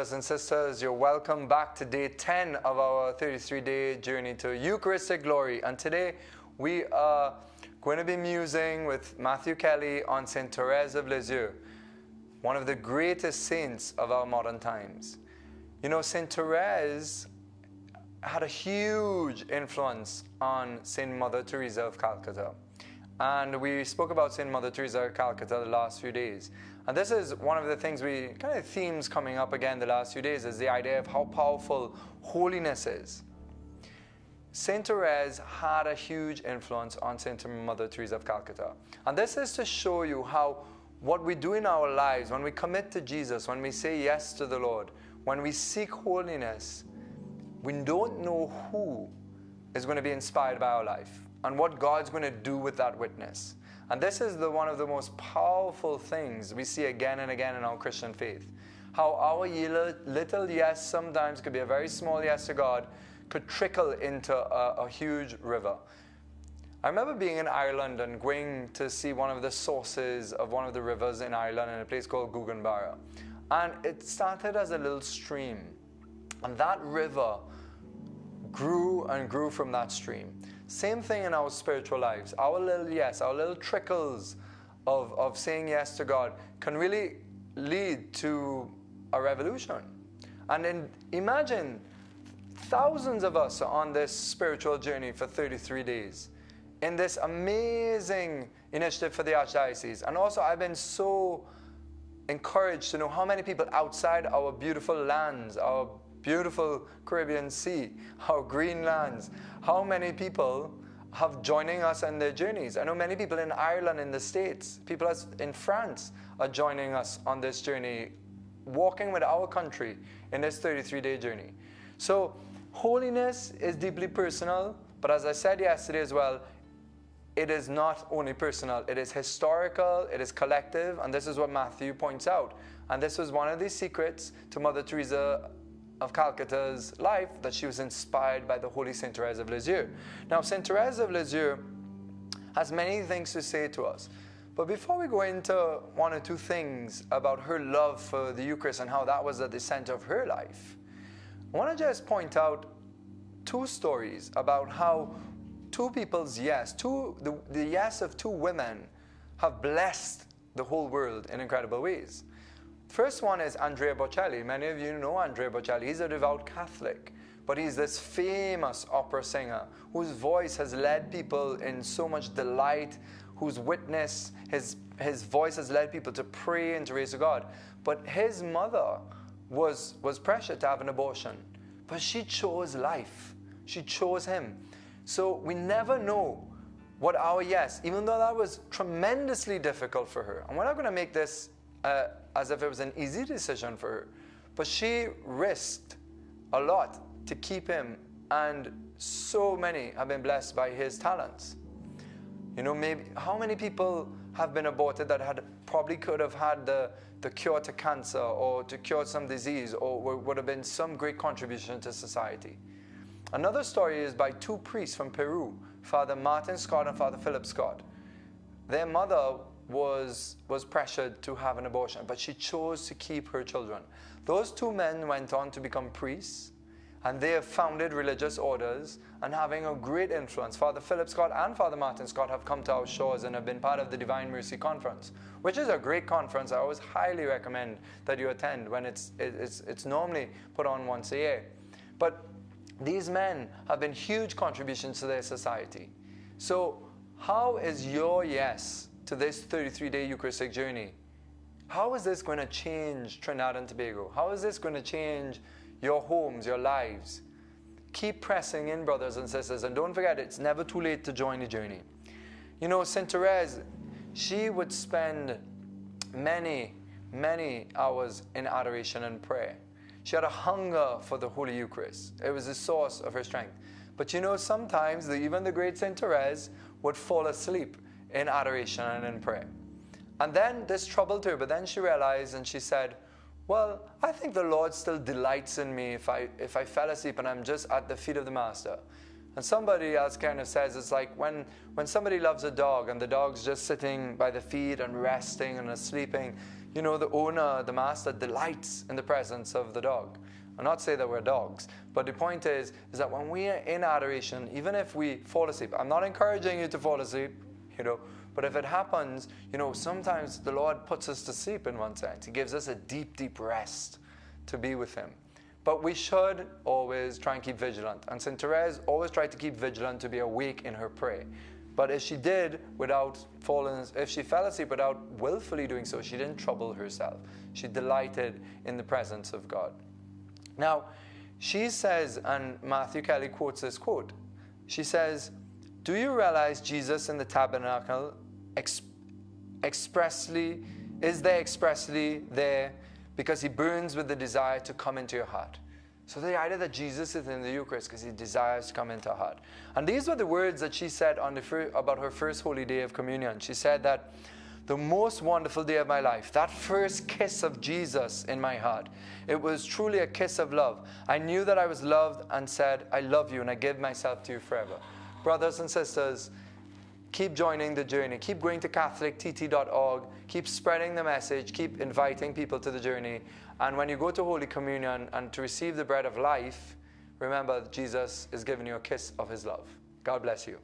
brothers and sisters. You're welcome back to day 10 of our 33-day journey to Eucharistic glory. And today we are going to be musing with Matthew Kelly on Saint Therese of Lisieux, one of the greatest saints of our modern times. You know, Saint Therese had a huge influence on Saint Mother Teresa of Calcutta. And we spoke about Saint Mother Teresa of Calcutta the last few days. And this is one of the things themes coming up again the last few days, is the idea of how powerful holiness is. Saint Therese had a huge influence on Saint Mother Teresa of Calcutta. And this is to show you how what we do in our lives, when we commit to Jesus, when we say yes to the Lord, when we seek holiness, we don't know who is going to be inspired by our life and what God's going to do with that witness. And this is one of the most powerful things we see again and again in our Christian faith. How our little yes sometimes could be a very small yes to God, could trickle into a huge river. I remember being in Ireland and going to see one of the sources of one of the rivers in Ireland in a place called Guggenbarra. And it started as a little stream. And that river grew and grew from that stream. Same thing in our spiritual lives. Our little yes, our little trickles of saying yes to God can really lead to a revolution. And then imagine thousands of us are on this spiritual journey for 33 days in this amazing initiative for the Archdiocese. And also I've been so encouraged to know how many people outside our beautiful lands, our beautiful Caribbean Sea, our green lands, how many people have joining us in their journeys. I know many people in Ireland, in the States, people in France are joining us on this journey, walking with our country in this 33-day journey. So holiness is deeply personal, but as I said yesterday as well, it is not only personal, it is historical, it is collective, and this is what Matthew points out. And this was one of the secrets to Mother Teresa of Calcutta's life, that she was inspired by the Holy Saint Therese of Lisieux. Now, Saint Therese of Lisieux has many things to say to us. But before we go into one or two things about her love for the Eucharist and how that was at the center of her life, I want to just point out two stories about how two people's yes, the yes of two women have blessed the whole world in incredible ways. First one is Andrea Bocelli. Many of you know Andrea Bocelli. He's a devout Catholic, but he's this famous opera singer whose voice has led people in so much delight, whose witness, his voice has led people to pray and to raise to God. But his mother was pressured to have an abortion, but she chose life. She chose him. So we never know what our yes, even though that was tremendously difficult for her. And we're not going to make this as if it was an easy decision for her. But she risked a lot to keep him, and so many have been blessed by his talents. You know, maybe how many people have been aborted that probably could have had the cure to cancer or to cure some disease, or would have been some great contribution to society. Another story is by two priests from Peru, Father Martin Scott and Father Philip Scott. Their mother was pressured to have an abortion, but she chose to keep her children. Those two men went on to become priests, and they have founded religious orders and having a great influence. Father Philip Scott and Father Martin Scott have come to our shores and have been part of the Divine Mercy Conference, which is a great conference. I always highly recommend that you attend when it's normally put on once a year. But these men have been huge contributions to their society. So how is your yes to this 33-day Eucharistic journey? How is this going to change Trinidad and Tobago? How is this going to change your homes, your lives? Keep pressing in, brothers and sisters, and don't forget, it's never too late to join the journey. You know, Saint Therese, she would spend many, many hours in adoration and prayer. She had a hunger for the Holy Eucharist. It was the source of her strength. But you know, sometimes even the great Saint Therese would fall asleep in adoration and in prayer. And then this troubled her, but then she realized and she said, well, I think the Lord still delights in me if I fell asleep and I'm just at the feet of the Master. And somebody else kind of says it's like when somebody loves a dog and the dog's just sitting by the feet and resting and sleeping, you know, the owner, the master, delights in the presence of the dog. I'm not saying that we're dogs, but the point is that when we are in adoration, even if we fall asleep, I'm not encouraging you to fall asleep, you know, but if it happens, you know, sometimes the Lord puts us to sleep in one sense. He gives us a deep, deep rest to be with him. But we should always try and keep vigilant. And St. Therese always tried to keep vigilant, to be awake in her prayer. But if she did without falling, if she fell asleep without willfully doing so, she didn't trouble herself. She delighted in the presence of God. Now, she says, and Matthew Kelly quotes this quote, she says, "Do you realize Jesus in the tabernacle expressly there because he burns with the desire to come into your heart?" So the idea that Jesus is in the Eucharist because he desires to come into our heart. And these were the words that she said on about her first holy day of communion. She said that the most wonderful day of my life, that first kiss of Jesus in my heart, it was truly a kiss of love. I knew that I was loved and said, "I love you and I give myself to you forever." Brothers and sisters, keep joining the journey. Keep going to catholictt.org. Keep spreading the message. Keep inviting people to the journey. And when you go to Holy Communion and to receive the bread of life, remember that Jesus is giving you a kiss of his love. God bless you.